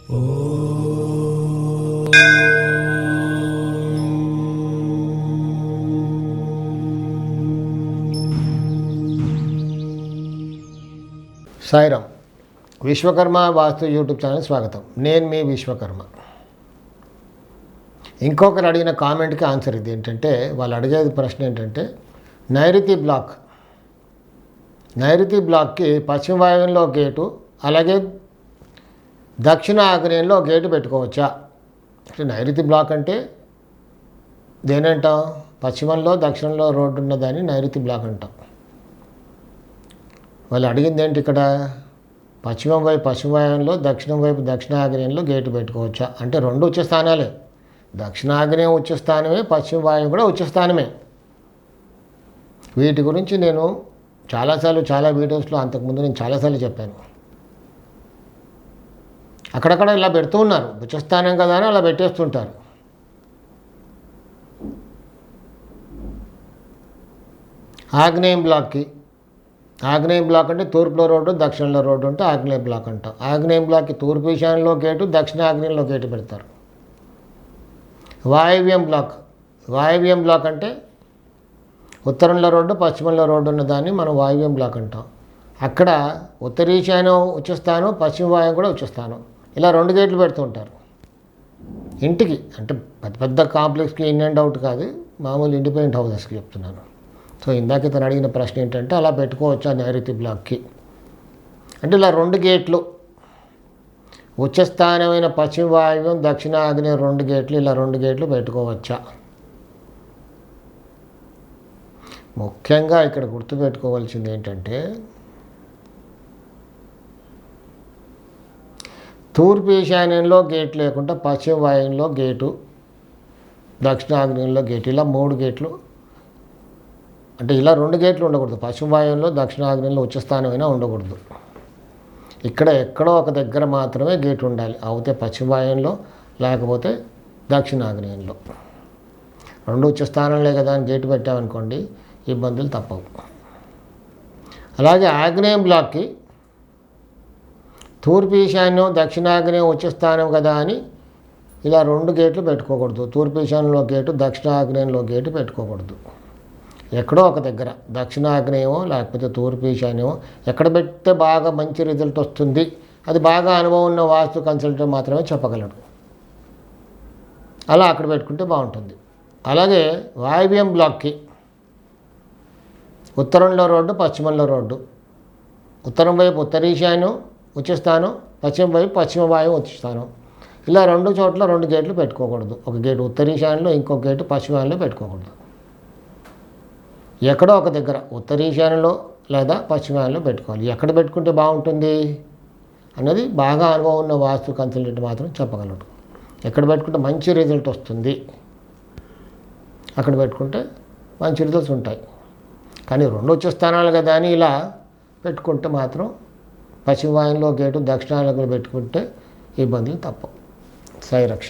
సాయిరామ్. విశ్వకర్మ వాస్తు YouTube channel స్వాగతం. నేను మీ విశ్వకర్మ. ఇంకొకరు అడిగిన కామెంట్కి ఆన్సర్ ఇది ఏంటంటే, వాళ్ళు అడిగేది ప్రశ్న ఏంటంటే, నైరుతి బ్లాక్కి పశ్చిమ వాయువ్యంలో గేటు, అలాగే దక్షిణ ఆగ్నేయంలో గేటు పెట్టుకోవచ్చా? అంటే నైరుతి బ్లాక్ అంటే దేనంటాం? పశ్చిమంలో దక్షిణంలో రోడ్డు ఉన్నదాన్ని నైరుతి బ్లాక్ అంటాం. వాళ్ళు అడిగింది ఏంటి ఇక్కడ? పశ్చిమం వైపు పశ్చిమ వాయువ్యంలో, దక్షిణం వైపు దక్షిణ ఆగ్నేయంలో గేటు పెట్టుకోవచ్చా అంటే రెండు ఉచ్చ స్థానాలే. దక్షిణాగ్నేయం ఉచ్చ స్థానమే, పశ్చిమ వాయువు కూడా ఉచ్చ స్థానమే. వీటి గురించి నేను చాలాసార్లు చాలా వీడియోస్లో అంతకుముందు నేను చాలాసార్లు చెప్పాను. అక్కడక్కడ ఇలా పెడుతూ ఉన్నారు, ఉచ్చస్థానం కదా అని అలా పెట్టేస్తుంటారు. ఆగ్నేయం బ్లాక్ అంటే తూర్పులో రోడ్డు, దక్షిణంలో రోడ్డు ఉంటే ఆగ్నేయ బ్లాక్ అంటాం. ఆగ్నేయం బ్లాక్కి తూర్పు ఈశాన్యంలో గేటు, దక్షిణ ఆగ్నేయంలో గేటు పెడతారు. వాయవ్యం బ్లాక్ అంటే ఉత్తరంలో రోడ్డు, పశ్చిమంలో రోడ్డు ఉన్నదాన్ని మనం వాయవ్యం బ్లాక్ అంటాం. అక్కడ ఉత్తర ఈశాన్యం ఉచ్చస్థానం, పశ్చిమ వాయువు కూడా ఉచ్చస్థానం. ఇలా రెండు గేట్లు పెడుతుంటారు ఇంటికి. అంటే పెద్ద కాంప్లెక్స్కి ఇన్ అండ్ అవుట్ కాదు, మామూలు ఇండిపెండెంట్ హౌసెస్కి చెప్తున్నాను. సో ఇందాక ఇతను అడిగిన ప్రశ్న ఏంటంటే, అలా పెట్టుకోవచ్చా నైరుతి బ్లాక్కి అంటే? ఇలా రెండు గేట్లు, ఉచ్చస్థానమైన పశ్చిమ వాయువ్యం, దక్షిణ ఆగ్నేయం రెండు గేట్లు, ఇలా రెండు గేట్లు పెట్టుకోవచ్చా? ముఖ్యంగా ఇక్కడ గుర్తుపెట్టుకోవాల్సింది ఏంటంటే, తూర్పు ఈశాన్యంలో గేట్ లేకుండా పశ్చిమ వాయువ్యంలో గేటు, దక్షిణ ఆగ్నేయంలో గేటు, ఇలా మూడు గేట్లు. అంటే ఇలా రెండు గేట్లు ఉండకూడదు. పశ్చిమ వాయువ్యంలో, దక్షిణ ఆగ్నేయంలో ఉచ్చస్థానమైనా ఉండకూడదు. ఇక్కడ ఎక్కడో ఒక దగ్గర మాత్రమే గేటు ఉండాలి. అవుతే పశ్చిమ వాయువ్యంలో, లేకపోతే దక్షిణ ఆగ్నేయంలో. రెండు ఉచ్చస్థానంలే కదా అని గేటు పెట్టామనుకోండి, ఇబ్బందులు తప్పవు. అలాగే ఆగ్నేయం బ్లాక్కి తూర్పు ఈశాన్యం, దక్షిణాగ్నేయం ఉచ్చస్థానం కదా అని ఇలా రెండు గేట్లు పెట్టుకోకూడదు. తూర్పు ఈశాన్యంలో గేటు, దక్షిణ ఆగ్నేయంలో గేటు పెట్టుకోకూడదు. ఎక్కడో ఒక దగ్గర దక్షిణాగ్నేయమో లేకపోతే తూర్పు ఈశాన్యమో ఎక్కడ పెడితే బాగా మంచి రిజల్ట్ వస్తుంది, అది బాగా అనుభవం ఉన్న వాస్తు కన్సల్టెంట్ మాత్రమే చెప్పగలడు. అలా అక్కడ పెట్టుకుంటే బాగుంటుంది. అలాగే వాయవ్యం బ్లాక్కి ఉత్తరంలో రోడ్డు, పశ్చిమంలో రోడ్డు. ఉత్తరం వైపు ఉత్తర ఈశాన్యం ఉచ్చస్థానం, పశ్చిమ వైపు పశ్చిమ వాయువు ఉచ్చస్థానం. ఇలా రెండు చోట్ల రెండు గేట్లు పెట్టుకోకూడదు. ఒక గేటు ఉత్తర ఈశాన్యంలో, ఇంకొక గేటు పశ్చిమాన్యంలో పెట్టుకోకూడదు. ఎక్కడో ఒక దగ్గర ఉత్తర ఈశాన్యంలో లేదా పశ్చిమాన్యంలో పెట్టుకోవాలి. ఎక్కడ పెట్టుకుంటే బాగుంటుంది అన్నది బాగా అనుభవం ఉన్న వాస్తు కన్సల్టెంట్ మాత్రం చెప్పగలడు. ఎక్కడ పెట్టుకుంటే మంచి రిజల్ట్ వస్తుంది, అక్కడ పెట్టుకుంటే మంచి రిజల్ట్స్ ఉంటాయి. కానీ రెండు వచ్చే స్థానాలు కదా అని ఇలా పెట్టుకుంటే మాత్రం పశ్చిమ వాయువులో గేటు, దక్షిణాలకు పెట్టుకుంటే ఇబ్బందులు తప్పవు. సాయి రక్ష.